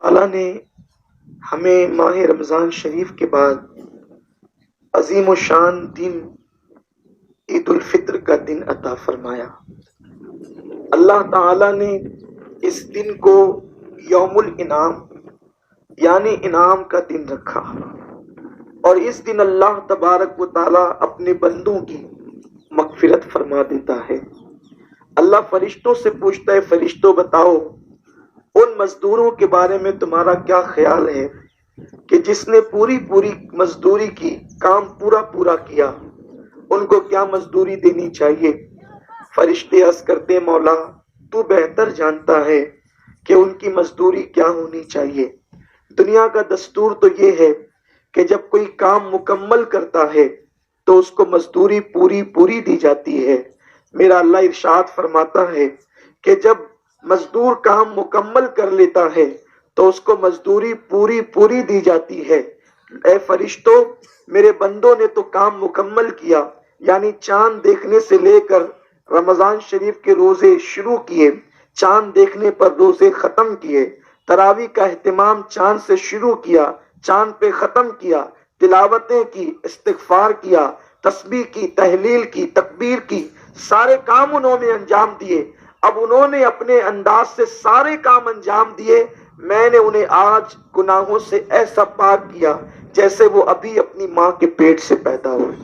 اللہ نے ہمیں ماہ رمضان شریف کے بعد عظیم و شان دن عید الفطر کا دن عطا فرمایا۔ اللہ تعالی نے اس دن کو یوم الانعام یعنی انعام کا دن رکھا، اور اس دن اللہ تبارک و تعالی اپنے بندوں کی مغفرت فرما دیتا ہے۔ اللہ فرشتوں سے پوچھتا ہے، فرشتوں بتاؤ ان مزدوروں کے بارے میں تمہارا کیا خیال ہے کہ جس نے پوری مزدوری کی، کام پورا کیا، ان کو کیا مزدوری دینی چاہیے؟ فرشتے عرض کرتے مولا تو بہتر جانتا ہے کہ ان کی مزدوری کیا ہونی چاہیے۔ دنیا کا دستور تو یہ ہے کہ جب کوئی کام مکمل کرتا ہے تو اس کو مزدوری پوری دی جاتی ہے۔ میرا اللہ ارشاد فرماتا ہے کہ جب مزدور کام مکمل کر لیتا ہے تو اس کو مزدوری پوری دی جاتی ہے۔ اے فرشتوں، میرے بندوں نے تو کام مکمل کیا، یعنی چاند دیکھنے سے لے کر رمضان شریف کے روزے شروع کیے، چاند دیکھنے پر روزے ختم کیے، تراویح کا اہتمام چاند سے شروع کیا، چاند پہ ختم کیا، تلاوتیں کی، استغفار کیا، تسبیح کی، تحلیل کی، تکبیر کی، سارے کام انہوں نے انجام دیے۔ اب انہوں نے اپنے انداز سے سارے کام انجام دیے، میں نے انہیں آج گناہوں سے ایسا پاک کیا جیسے وہ ابھی اپنی ماں کے پیٹ سے پیدا ہوئے۔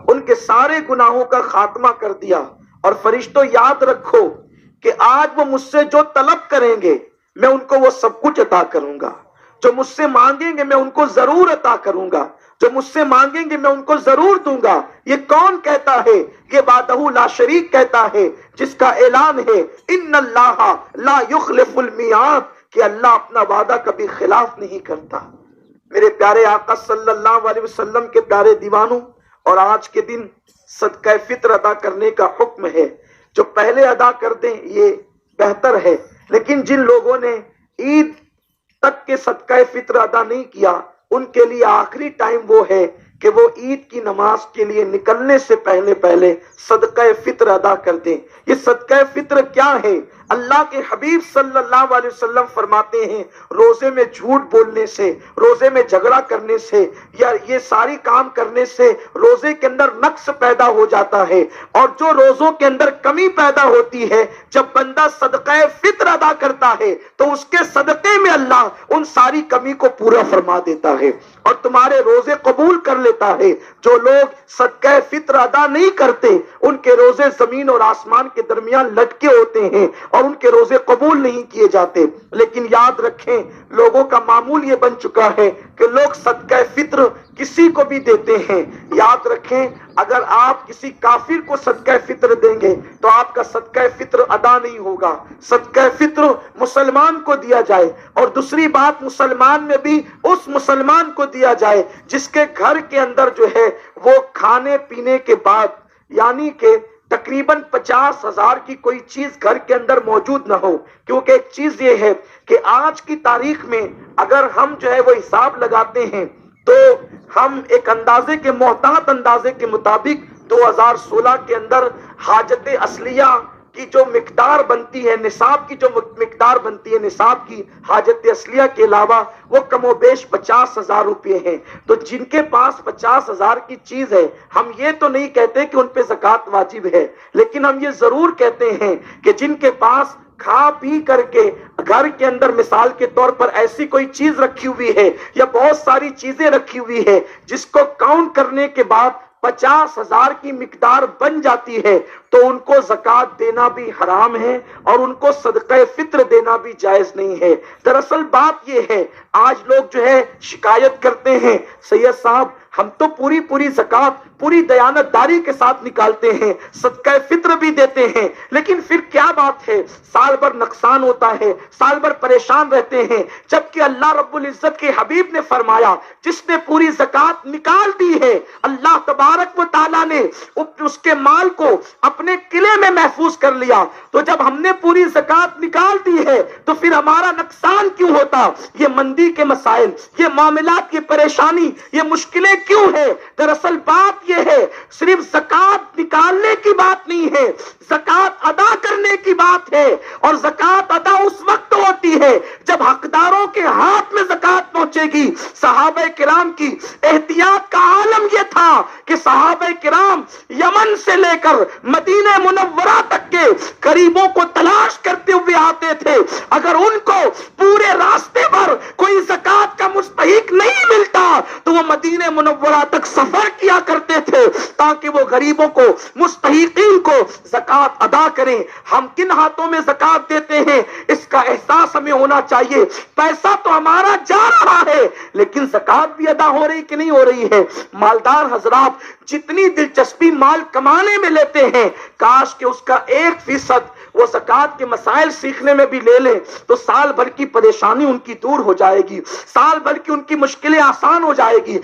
ان کے سارے گناہوں کا خاتمہ کر دیا۔ اور فرشتوں یاد رکھو کہ آج وہ مجھ سے جو طلب کریں گے میں ان کو وہ سب کچھ عطا کروں گا، جو مجھ سے مانگیں گے میں ان کو ضرور عطا کروں گا، جو مجھ سے مانگیں گے میں ان کو ضرور دوں گا۔ یہ کون کہتا ہے؟ یہ وحدہ لا شریک کہتا ہے، جس کا اعلان ہے ان اللہ لا یخلف المیعاد، کہ اللہ اپنا وعدہ کبھی خلاف نہیں کرتا۔ میرے پیارے آقا صلی اللہ علیہ وسلم کے پیارے دیوانوں، اور آج کے دن صدقہ فطر ادا کرنے کا حکم ہے۔ جو پہلے ادا کر دیں یہ بہتر ہے، لیکن جن لوگوں نے عید تک کے صدقہ فطر ادا نہیں کیا ان کے لیے آخری ٹائم وہ ہے کہ وہ عید کی نماز کے لیے نکلنے سے پہلے صدقہ فطر ادا کر دیں۔ یہ صدقہ فطر کیا ہے؟ اللہ کے حبیب صلی اللہ علیہ وسلم فرماتے ہیں روزے میں جھوٹ بولنے سے، روزے میں جھگڑا کرنے سے، یا یہ ساری کام کرنے سے روزے کے اندر نقص پیدا ہو جاتا ہے، اور جو روزوں کے اندر کمی پیدا ہوتی ہے جب بندہ صدقہ فطر ادا کرتا ہے تو اس کے صدقے میں اللہ ان ساری کمی کو پورا فرما دیتا ہے اور تمہارے روزے قبول کر لیتا ہے۔ جو لوگ صدقہ فطر ادا نہیں کرتے ان کے روزے زمین اور آسمان کے درمیان لٹکے ہوتے ہیں اور ان کے روزے قبول نہیں کیے جاتے۔ لیکن یاد رکھیں لوگوں کا معمول یہ بن چکا ہے کہ لوگ صدقہ فطر کسی کو بھی دیتے ہیں۔ یاد رکھیں اگر آپ کسی کافر کو صدقہ فطر دیں گے تو آپ کا صدقہ فطر ادا نہیں ہوگا۔ صدقہ فطر مسلمان کو دیا جائے، اور دوسری بات مسلمان میں بھی اس مسلمان کو دیا جائے جس کے گھر کے اندر جو ہے وہ کھانے پینے کے بعد یعنی کہ تقریباً 50,000 کی کوئی چیز گھر کے اندر موجود نہ ہو۔ کیونکہ ایک چیز یہ ہے کہ آج کی تاریخ میں اگر ہم جو ہے وہ حساب لگاتے ہیں تو ہم ایک اندازے کے محتاط اندازے کے مطابق 2016 کے اندر حاجت اصلیہ کی جو مقدار بنتی ہے، نصاب کی جو مقدار بنتی ہے، نصاب کی حاجت اصلیہ کے علاوہ وہ کم و بیش 50,000 روپے ہیں۔ تو جن کے پاس 50,000 کی چیز ہے ہم یہ تو نہیں کہتے کہ ان پہ زکوٰۃ واجب ہے، لیکن ہم یہ ضرور کہتے ہیں کہ جن کے پاس کھا پی کر کے گھر کے اندر مثال کے طور پر ایسی کوئی چیز رکھی ہوئی ہے یا بہت ساری چیزیں رکھی ہوئی ہے جس کو کاؤنٹ کرنے کے بعد 50,000 کی مقدار بن جاتی ہے تو ان کو زکوٰۃ دینا بھی حرام ہے اور ان کو صدقہ فطر دینا بھی جائز نہیں ہے۔ دراصل بات یہ ہے آج لوگ جو ہے شکایت کرتے ہیں سید صاحب ہم تو پوری زکوٰۃ پوری دیانتداری کے ساتھ نکالتے ہیں، صدقہ فطر بھی دیتے ہیں، لیکن پھر کیا بات ہے سال بھر نقصان ہوتا ہے، سال بھر پریشان رہتے ہیں، جبکہ اللہ رب العزت کے حبیب نے فرمایا جس نے پوری زکوٰۃ نکال دی ہے اللہ تبارک و تعالیٰ نے اس کے مال کو اپنے قلعے میں محفوظ کر لیا۔ تو جب ہم نے پوری زکوٰۃ نکال دی ہے تو پھر ہمارا نقصان کیوں ہوتا؟ یہ مندی کے مسائل، یہ معاملات کی پریشانی، یہ مشکلیں کیوں ہے؟ دراصل بات یہ ہے صرف زکات نکالنے کی بات نہیں ہے، زکات ادا کرنے کی بات ہے، اور زکات ادا اس وقت ہوتی ہے جب حقداروں کے ہاتھ میں زکات پہنچے گی۔ صحابہ کرام کی احتیاط کا عالم یہ تھا کہ صحابہ کرام یمن سے لے کر مدینہ منورہ تک کے غریبوں کو تلاش کرتے ہوئے آتے تھے، اگر ان کو پورے راستے پر کوئی زکات کا مستحق نہیں ملتا تو وہ مدینہ منورہ تک سفر کیا کرتے تھے تاکہ وہ غریبوں کو، مستحقین کو زکات ادا کریں۔ ہم کن ہاتھوں میں زکات دیتے ہیں اس کا احساس ہمیں ہونا چاہیے۔ پیسہ تو ہمارا جا رہا ہے لیکن زکات بھی ادا ہو رہی کہ نہیں ہو رہی ہے؟ مالدار حضرات جتنی دلچسپی مال کمانے میں لیتے ہیں، کاش کہ اس کا 1% وہ زکات کے مسائل سیکھنے میں بھی لے لیں تو سال بھر کی پریشانی ان کی دور ہو جائے گی، سال بھر کی ان کی مشکلیں آسان ہو جائے گی۔